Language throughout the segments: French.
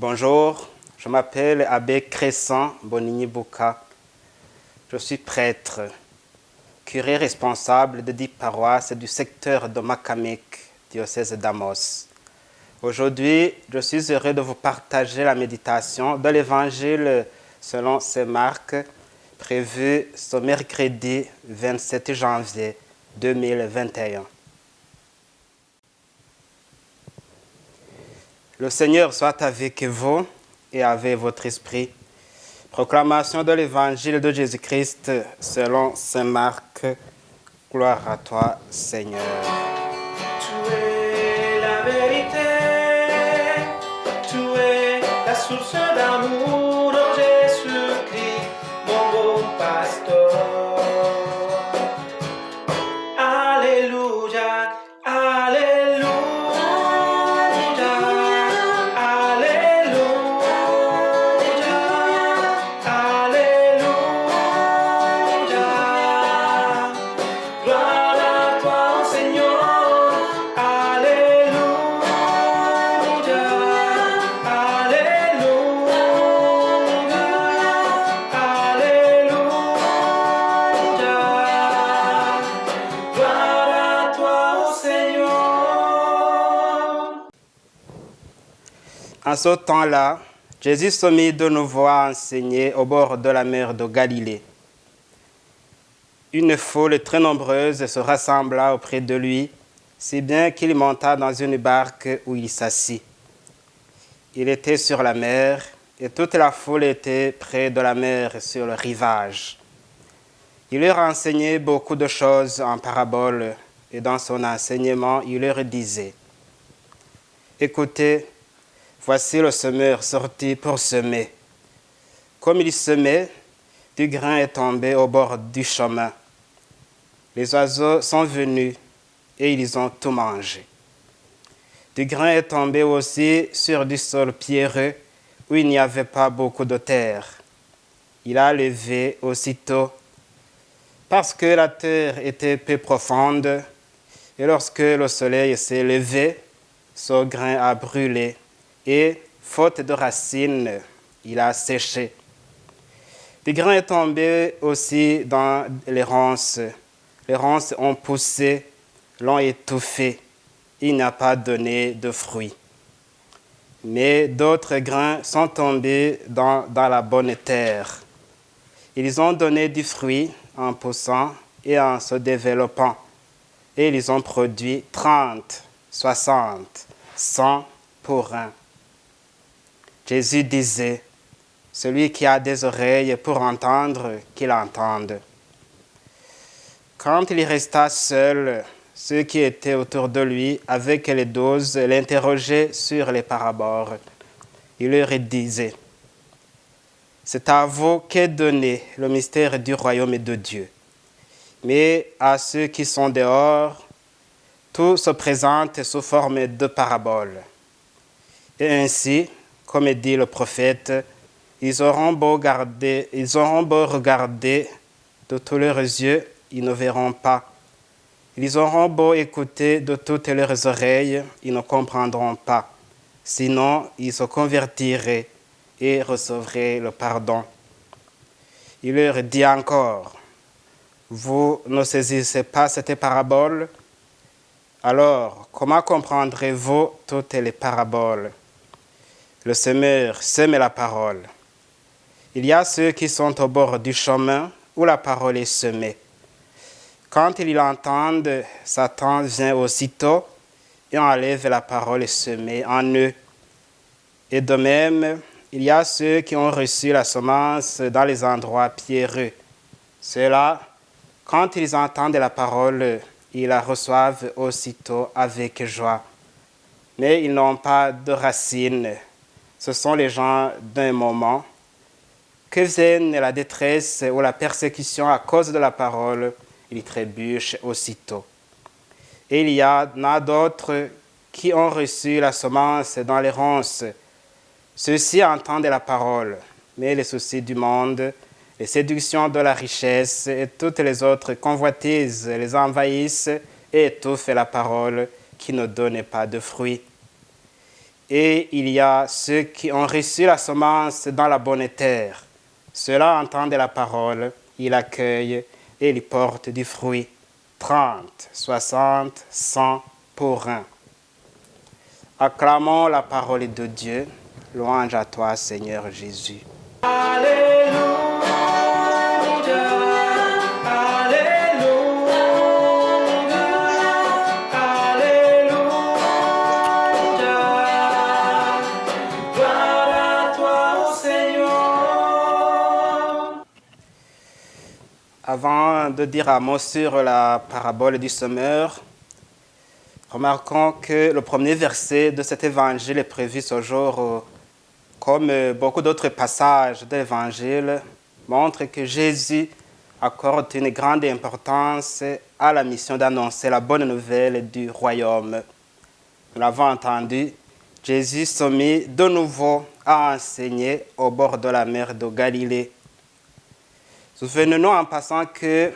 Bonjour, je m'appelle Abbé Crescent Bonigny-Bouka. Je suis prêtre, curé responsable de 10 paroisses du secteur de Makamek, diocèse d'Amos. Aujourd'hui, je suis heureux de vous partager la méditation de l'Évangile selon saint Marc, prévu ce mercredi 27 janvier 2021. Le Seigneur soit avec vous et avec votre esprit. Proclamation de l'Évangile de Jésus-Christ selon saint Marc. Gloire à toi, Seigneur. Tu es la vérité, tu es la source d'amour, oh Jésus-Christ, mon bon pasteur. Alléluia, alléluia, alléluia, alléluia. Gloire à toi, Seigneur. Alléluia, alléluia, alléluia. Gloire à toi, Seigneur. En ce temps-là, Jésus se mit de nouveau à enseigner au bord de la mer de Galilée. Une foule très nombreuse se rassembla auprès de lui, si bien qu'il monta dans une barque où il s'assit. Il était sur la mer, et toute la foule était près de la mer sur le rivage. Il leur enseignait beaucoup de choses en paraboles, et dans son enseignement, il leur disait : « Écoutez, voici le semeur sorti pour semer. Comme il semait, du grain est tombé au bord du chemin. Les oiseaux sont venus et ils ont tout mangé. Du grain est tombé aussi sur du sol pierreux où il n'y avait pas beaucoup de terre. Il a levé aussitôt parce que la terre était peu profonde et lorsque le soleil s'est levé, ce grain a brûlé et, faute de racines, il a séché. Du grain est tombé aussi dans les ronces. Les ronces ont poussé, l'ont étouffé. Il n'a pas donné de fruits. Mais d'autres grains sont tombés dans la bonne terre. Ils ont donné du fruit en poussant et en se développant. Et ils ont produit 30, 60, 100 pour un. Jésus disait : celui qui a des oreilles pour entendre, qu'il entende. Quand il resta seul, ceux qui étaient autour de lui, avec les 12, l'interrogeaient sur les paraboles. Il leur disait : c'est à vous qu'est donné le mystère du royaume de Dieu. Mais à ceux qui sont dehors, tout se présente sous forme de paraboles. Et ainsi, comme dit le prophète, ils auront beau regarder de tous leurs yeux, ils ne verront pas. Ils auront beau écouter de toutes leurs oreilles, ils ne comprendront pas. Sinon, ils se convertiraient et recevraient le pardon. Il leur dit encore : vous ne saisissez pas cette parabole ? Alors, comment comprendrez-vous toutes les paraboles ? Le semeur sème la parole. Il y a ceux qui sont au bord du chemin où la parole est semée. Quand ils l'entendent, Satan vient aussitôt et enlève la parole semée en eux. Et de même, il y a ceux qui ont reçu la semence dans les endroits pierreux. Ceux-là, quand ils entendent la parole, ils la reçoivent aussitôt avec joie. Mais ils n'ont pas de racines. Ce sont les gens d'un moment. Que vienne la détresse ou la persécution à cause de la parole, ils trébuchent aussitôt. Et il y en a d'autres qui ont reçu la semence dans les ronces. Ceux-ci entendent la parole, mais les soucis du monde, les séductions de la richesse et toutes les autres convoitises les envahissent et étouffent la parole qui ne donne pas de fruits. Et il y a ceux qui ont reçu la semence dans la bonne terre. Ceux-là entendent la parole, ils l'accueillent et ils portent du fruit. 30, 60, 100 pour un. Acclamons la parole de Dieu. Louange à toi, Seigneur Jésus. Alléluia, Alléluia, Alléluia. Gloire à toi, ô Seigneur. Avant de dire un mot sur la parabole du semeur, remarquons que le premier verset de cet évangile est prévu ce jour, comme beaucoup d'autres passages de l'évangile, montre que Jésus accorde une grande importance à la mission d'annoncer la bonne nouvelle du royaume. Nous l'avons entendu, Jésus se mit de nouveau à enseigner au bord de la mer de Galilée. Souvenons-nous en passant que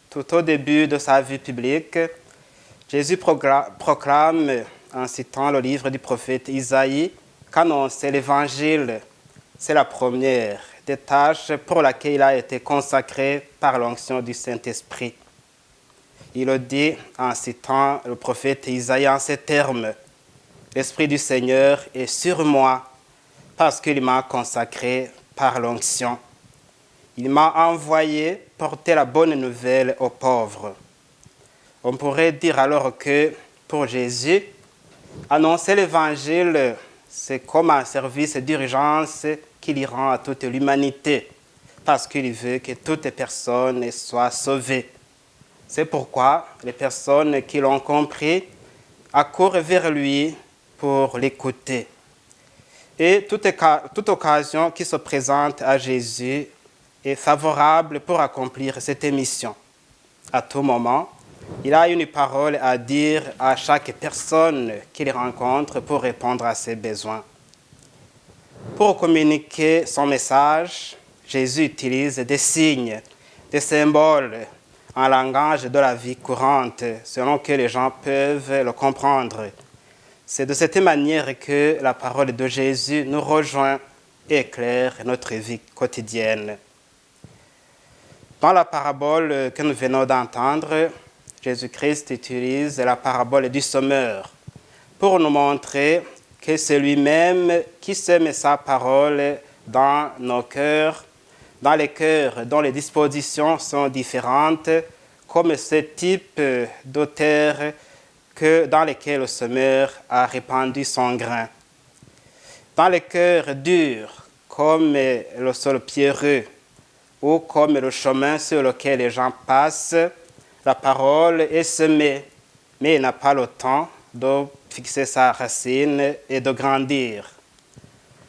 tout au début de sa vie publique, Jésus proclame, en citant le livre du prophète Isaïe, qu'annoncer l'évangile, c'est la première des tâches pour laquelle il a été consacré par l'onction du Saint-Esprit. Il le dit en citant le prophète Isaïe en ces termes: « L'Esprit du Seigneur est sur moi parce qu'il m'a consacré par l'onction. Il m'a envoyé porter la bonne nouvelle aux pauvres. » On pourrait dire alors que pour Jésus, annoncer l'évangile, c'est comme un service d'urgence qu'il rend à toute l'humanité, parce qu'il veut que toutes personnes soient sauvées. C'est pourquoi les personnes qui l'ont compris accourent vers lui pour l'écouter. Et toute occasion qui se présente à Jésus est favorable pour accomplir cette mission. À tout moment, il a une parole à dire à chaque personne qu'il rencontre pour répondre à ses besoins. Pour communiquer son message, Jésus utilise des signes, des symboles en langage de la vie courante, selon que les gens peuvent le comprendre. C'est de cette manière que la parole de Jésus nous rejoint et éclaire notre vie quotidienne. Dans la parabole que nous venons d'entendre, Jésus-Christ utilise la parabole du semeur pour nous montrer que c'est lui-même qui sème sa parole dans nos cœurs, dans les cœurs dont les dispositions sont différentes, comme ce type de terre dans lesquels le semeur a répandu son grain. Dans les cœurs durs, comme le sol pierreux, ou comme le chemin sur lequel les gens passent, la parole est semée, mais il n'a pas le temps de fixer sa racine et de grandir.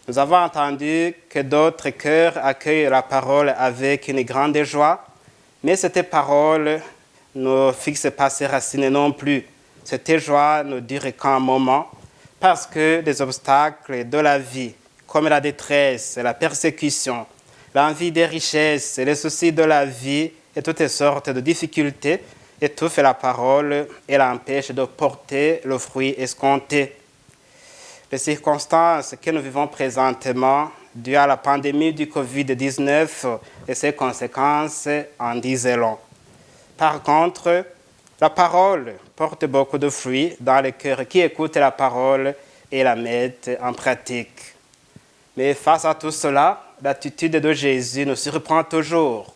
Nous avons entendu que d'autres cœurs accueillent la parole avec une grande joie, mais cette parole ne fixe pas ses racines non plus. Cette joie ne dure qu'un moment, parce que des obstacles de la vie, comme la détresse, la persécution, l'envie des richesses, les soucis de la vie et toutes sortes de difficultés étouffent la parole et l'empêchent de porter le fruit escompté. Les circonstances que nous vivons présentement, dues à la pandémie du Covid-19 et ses conséquences, en disent long. Par contre, la parole porte beaucoup de fruits dans les cœurs qui écoutent la parole et la mettent en pratique. Mais face à tout cela, l'attitude de Jésus nous surprend toujours.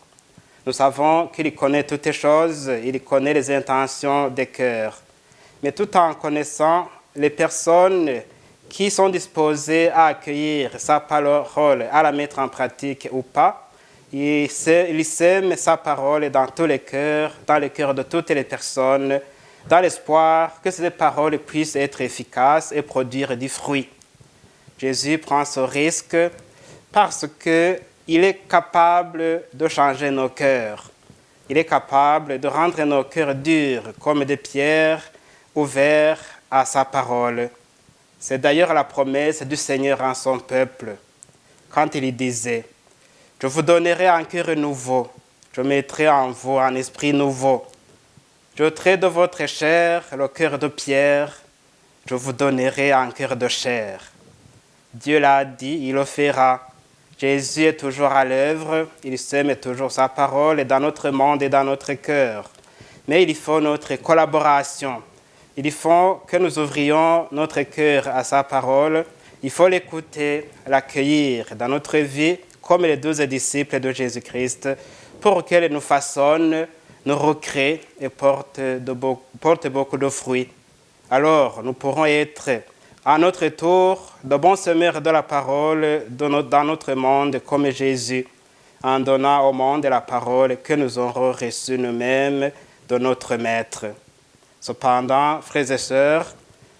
Nous savons qu'il connaît toutes les choses, il connaît les intentions des cœurs. Mais tout en connaissant les personnes qui sont disposées à accueillir sa parole, à la mettre en pratique ou pas, il sème sa parole dans tous les cœurs, dans les cœurs de toutes les personnes, dans l'espoir que ces paroles puissent être efficaces et produire du fruit. Jésus prend ce risque parce qu'il est capable de changer nos cœurs. Il est capable de rendre nos cœurs durs comme des pierres ouverts à sa parole. C'est d'ailleurs la promesse du Seigneur en son peuple, quand il disait « Je vous donnerai un cœur nouveau, je mettrai en vous un esprit nouveau. Je ôterai de votre chair le cœur de pierre, je vous donnerai un cœur de chair. » Dieu l'a dit, il le fera. Jésus est toujours à l'œuvre, il sème toujours sa parole dans notre monde et dans notre cœur. Mais il faut notre collaboration. Il faut que nous ouvrions notre cœur à sa parole. Il faut l'écouter, l'accueillir dans notre vie comme les 12 disciples de Jésus-Christ pour qu'elle nous façonne, nous recrée et porte beaucoup de fruits. Alors, nous pourrons être à notre tour de bons semeurs de la parole dans notre monde comme Jésus, en donnant au monde la parole que nous aurons reçue nous-mêmes de notre Maître. Cependant, frères et sœurs,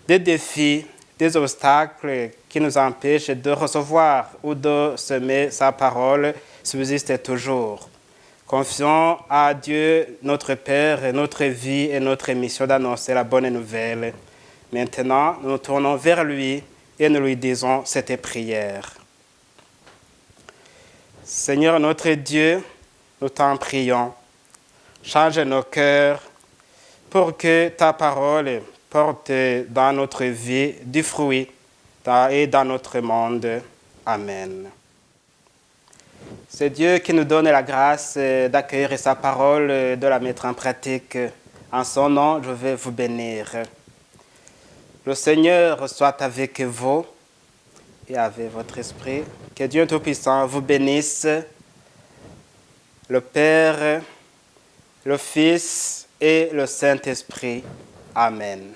des défis, des obstacles qui nous empêchent de recevoir ou de semer sa parole subsistent toujours. Confions à Dieu, notre Père, notre vie et notre mission d'annoncer la bonne nouvelle. Maintenant, nous nous tournons vers lui et nous lui disons cette prière. Seigneur notre Dieu, nous t'en prions. Change nos cœurs pour que ta parole porte dans notre vie du fruit et dans notre monde. Amen. C'est Dieu qui nous donne la grâce d'accueillir sa parole, de la mettre en pratique. En son nom, je vais vous bénir. Le Seigneur soit avec vous et avec votre esprit. Que Dieu Tout-Puissant vous bénisse, le Père, le Fils et le Saint-Esprit. Amen.